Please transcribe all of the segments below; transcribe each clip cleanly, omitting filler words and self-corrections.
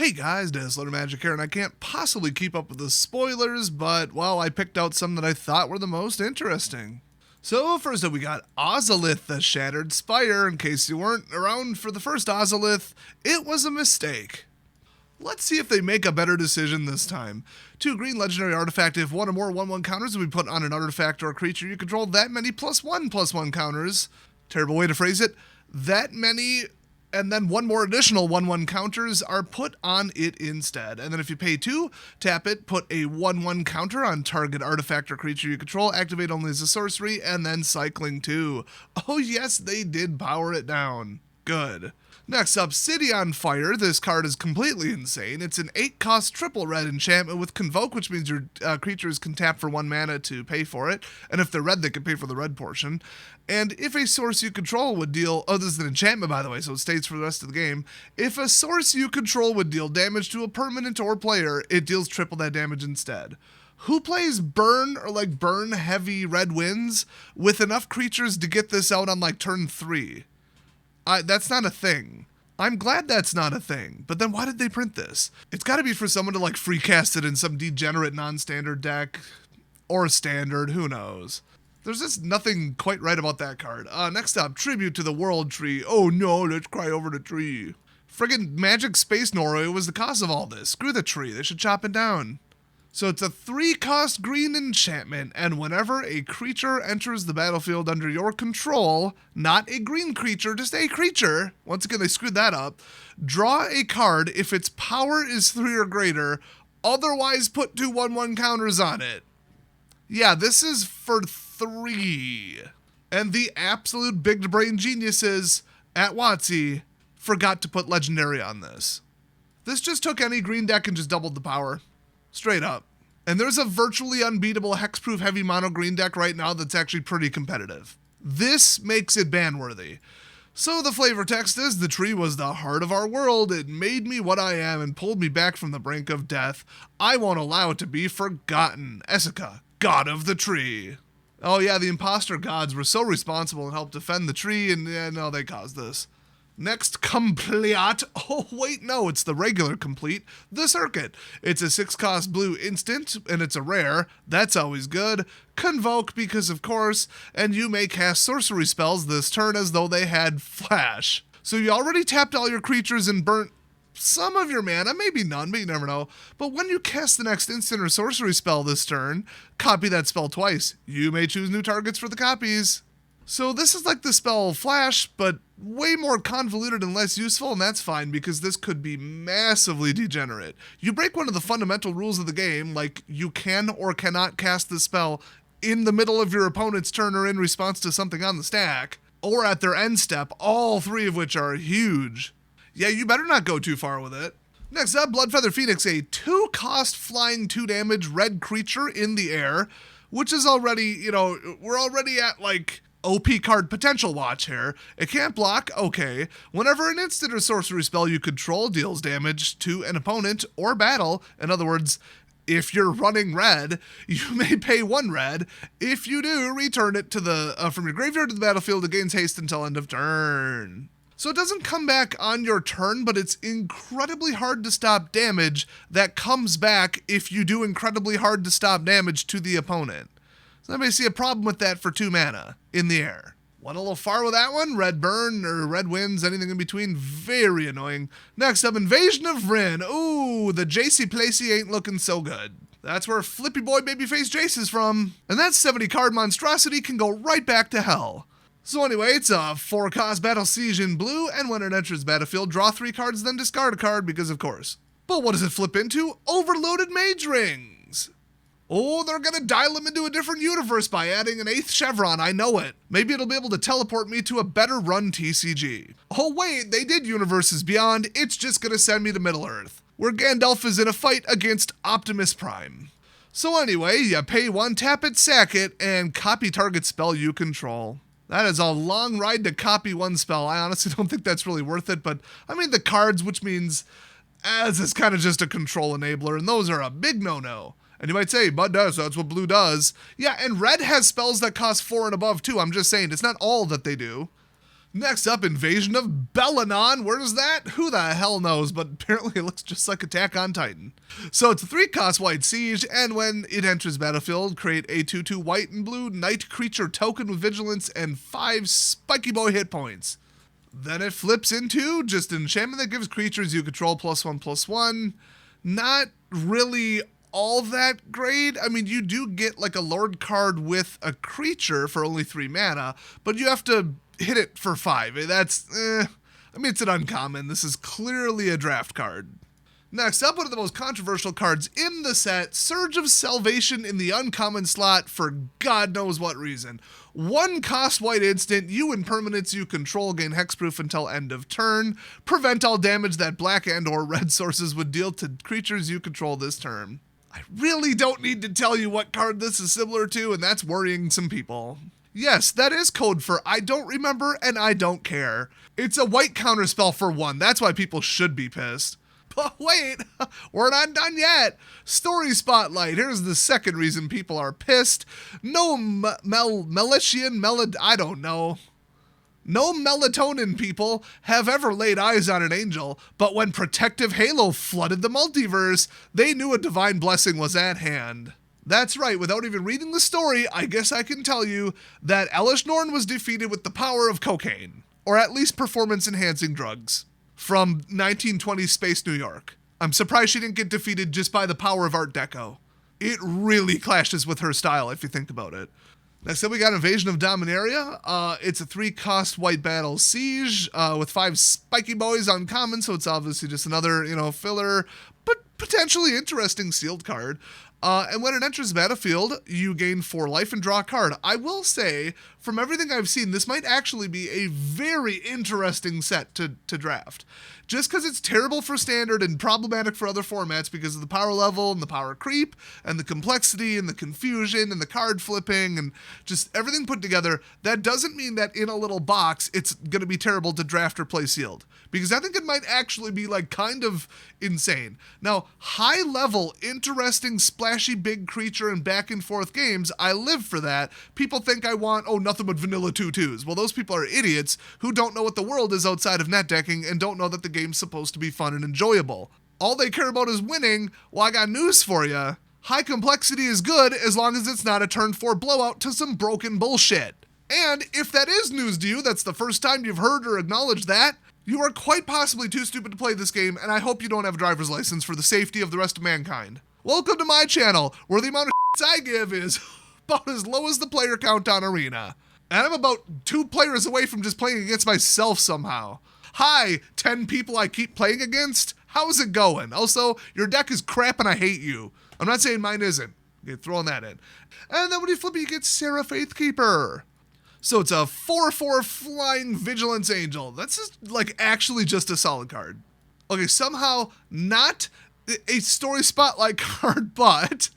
Hey guys, Dazzler Magic here, and I can't possibly keep up with the spoilers, but, well, I picked out some that I thought were the most interesting. So first up we got Ozolith, the Shattered Spire. In case you weren't around for the first Ozolith, it was a mistake. Let's see if they make a better decision this time. 2 green legendary artifact. If one or more 1/1 counters will be put on an artifact or a creature you control, that many +1/+1 counters. Terrible way to phrase it. That many and then one more additional 1/1 counters are put on it instead. And then if you pay 2, tap it, put a 1/1 counter on target artifact or creature you control, activate only as a sorcery, and then cycling 2. Oh yes, they did power it down. Good. Next up, City on Fire. This card is completely insane. It's an 8-cost triple red enchantment with Convoke, which means your creatures can tap for 1 mana to pay for it. And if they're red, they can pay for the red portion. And if a source you control would deal... Oh, this is an enchantment, by the way, so it stays for the rest of the game. If a source you control would deal damage to a permanent or player, it deals triple that damage instead. Who plays burn or burn heavy red winds with enough creatures to get this out on turn 3? That's not a thing. I'm glad that's not a thing, but then why did they print this? It's got to be for someone to free cast it in some degenerate non-standard deck, or standard, who knows. There's just nothing quite right about that card. Next up, Tribute to the World Tree. Oh no, let's cry over the tree. Friggin' Magic Space Norway was the cause of all this. Screw the tree, they should chop it down. So it's a 3-cost green enchantment, and whenever a creature enters the battlefield under your control, not a green creature, just a creature, once again they screwed that up, draw a card if its power is 3 or greater, otherwise put 2 1/1 counters on it. Yeah, this is for 3. And the absolute big brain geniuses at WotC forgot to put legendary on this. This just took any green deck and just doubled the power. Straight up. And there's a virtually unbeatable hexproof heavy mono green deck right now that's actually pretty competitive. This makes it ban-worthy. So the flavor text is, the tree was the heart of our world. It made me what I am and pulled me back from the brink of death. I won't allow it to be forgotten. Esika, god of the tree. Oh yeah, the imposter gods were so responsible and helped defend the tree, and no, they caused this. Next, Complete. Oh, wait, no, it's the regular Complete. The Circuit. It's a 6-cost blue instant, and it's a rare. That's always good. Convoke, because of course, and you may cast sorcery spells this turn as though they had flash. So you already tapped all your creatures and burnt some of your mana, maybe none, but you never know. But when you cast the next instant or sorcery spell this turn, copy that spell twice. You may choose new targets for the copies. So this is like the spell Flash, but way more convoluted and less useful, and that's fine because this could be massively degenerate. You break one of the fundamental rules of the game, like you can or cannot cast the spell in the middle of your opponent's turn or in response to something on the stack, or at their end step, all 3 of which are huge. Yeah, you better not go too far with it. Next up, Bloodfeather Phoenix, a 2-cost flying 2 damage red creature in the air, which is already, we're already at OP card potential watch here. It can't block, okay. Whenever an instant or sorcery spell you control deals damage to an opponent or battle, in other words, if you're running red, you may pay 1 red. If you do, return it to the from your graveyard to the battlefield. It gains haste until end of turn. So it doesn't come back on your turn, but it's incredibly hard to stop damage that comes back if you do incredibly hard to stop damage to the opponent. So I may see a problem with that for 2 mana in the air. Went a little far with that one. Red burn or red winds, anything in between. Very annoying. Next up, Invasion of Rin. Ooh, the Jace Placey ain't looking so good. That's where Flippy Boy Babyface Jace is from. And that 70-card monstrosity can go right back to hell. So anyway, it's a 4-cost Battle Siege in blue, and when it enters the battlefield, draw 3 cards, then discard a card, because of course. But what does it flip into? Overloaded Mage Rings. Oh, they're gonna dial him into a different universe by adding an 8th Chevron, I know it. Maybe it'll be able to teleport me to a better run TCG. Oh wait, they did Universes Beyond, it's just gonna send me to Middle-earth, where Gandalf is in a fight against Optimus Prime. So anyway, you pay 1, tap it, sack it, and copy target spell you control. That is a long ride to copy 1 spell. I honestly don't think that's really worth it, but I mean the cards, which means as is kind of just a control enabler, and those are a big no-no. And you might say, but that's what blue does. Yeah, and red has spells that cost 4 and above too. I'm just saying, it's not all that they do. Next up, Invasion of Belanon. Where's that? Who the hell knows, but apparently it looks just like Attack on Titan. So it's a 3-cost white siege, and when it enters battlefield, create a 2/2 white and blue knight creature token with vigilance and 5 spiky boy hit points. Then it flips into just an enchantment that gives creatures you control +1/+1. Not really all that great. I mean, you do get like a Lord card with a creature for only 3 mana, but you have to hit it for 5. I mean, it's an uncommon. This is clearly a draft card. Next up, one of the most controversial cards in the set, Surge of Salvation in the uncommon slot for God knows what reason. 1-cost white instant, you and permanents you control gain hexproof until end of turn. Prevent all damage that black and or red sources would deal to creatures you control this turn. I really don't need to tell you what card this is similar to, and that's worrying some people. Yes, that is code for I don't remember and I don't care. It's a white counterspell for 1. That's why people should be pissed. But wait, we're not done yet. Story Spotlight. Here's the second reason people are pissed. No I don't know. No melatonin people have ever laid eyes on an angel, but when Protective Halo flooded the multiverse, they knew a divine blessing was at hand. That's right, without even reading the story, I guess I can tell you that Elish Norn was defeated with the power of cocaine, or at least performance-enhancing drugs, from 1920s Space New York. I'm surprised she didn't get defeated just by the power of Art Deco. It really clashes with her style if you think about it. Next up, we got Invasion of Dominaria. It's a 3-cost white battle siege with 5 spiky boys uncommon, so it's obviously just another, filler, but potentially interesting sealed card. And when it enters the battlefield, you gain 4 life and draw a card. I will say, from everything I've seen, this might actually be a very interesting set to draft. Just because it's terrible for standard and problematic for other formats because of the power level and the power creep and the complexity and the confusion and the card flipping and just everything put together, that doesn't mean that in a little box it's going to be terrible to draft or play sealed. Because I think it might actually be kind of insane. Now, high level, interesting, splashy big creature and back and forth games, I live for that. People think I want, nothing but vanilla 2/2s. Well, those people are idiots who don't know what the world is outside of net decking and don't know that the game's supposed to be fun and enjoyable. All they care about is winning. Well, I got news for you. High complexity is good as long as it's not a turn 4 blowout to some broken bullshit. And if that is news to you, that's the first time you've heard or acknowledged that, you are quite possibly too stupid to play this game, and I hope you don't have a driver's license for the safety of the rest of mankind. Welcome to my channel, where the amount of I give is about as low as the player count on Arena. And I'm about 2 players away from just playing against myself somehow. Hi, 10 people I keep playing against. How's it going? Also, your deck is crap and I hate you. I'm not saying mine isn't. Okay, throwing that in. And then when you flip it, you get Sarah Faithkeeper. So it's a 4/4 flying vigilance angel. That's just actually just a solid card. Okay, somehow not a story spotlight card, but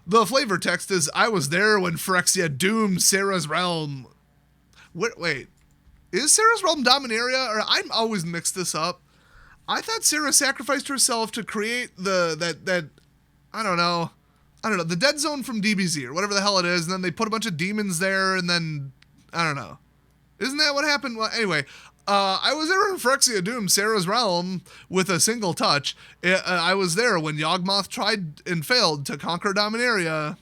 the flavor text is, I was there when Phyrexia doomed Sarah's realm. Wait, is Sarah's realm Dominaria? Or I'm always mixed this up. I thought Sarah sacrificed herself to create that I don't know, the dead zone from DBZ or whatever the hell it is, and then they put a bunch of demons there, and then I don't know. Isn't that what happened? Well, anyway, I was there when Phyrexia doomed Sarah's realm with a single touch. I was there when Yawgmoth tried and failed to conquer Dominaria.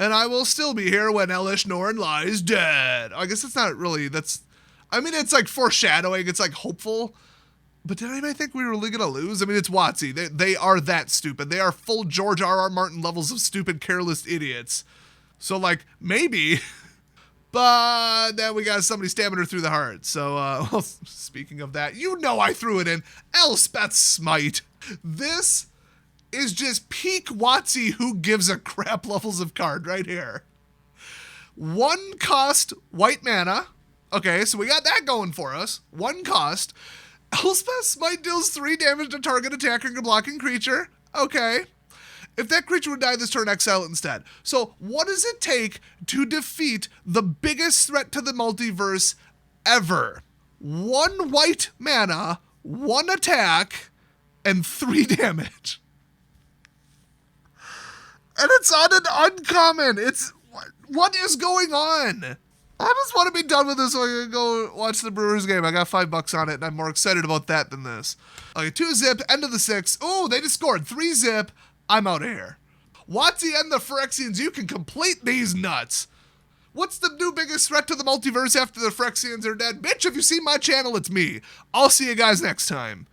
And I will still be here when Elish Norn lies dead. I guess it's not really, it's foreshadowing. It's hopeful. But did anybody think we were really going to lose? I mean, it's WotC. They are that stupid. They are full George R.R. Martin levels of stupid, careless idiots. So, maybe... But then we got somebody stabbing her through the heart. So, speaking of that, I threw it in. Elspeth Smite. This is just peak WotC who gives a crap levels of card right here. 1 cost white mana. Okay, so we got that going for us. 1 cost. Elspeth Smite deals 3 damage to target attacking or blocking creature. Okay. If that creature would die this turn, exile it instead. So what does it take to defeat the biggest threat to the multiverse ever? 1 white mana, 1 attack, and 3 damage. And it's on an uncommon. What is going on? I just want to be done with this so I can go watch the Brewers game. I got $5 on it, and I'm more excited about that than this. Okay, 2-zip, end of the 6. Oh, they just scored. 3-zip. I'm out of here. Watsy and the Phyrexians, you can complete these nuts. What's the new biggest threat to the multiverse after the Phyrexians are dead? Bitch, if you see my channel, it's me. I'll see you guys next time.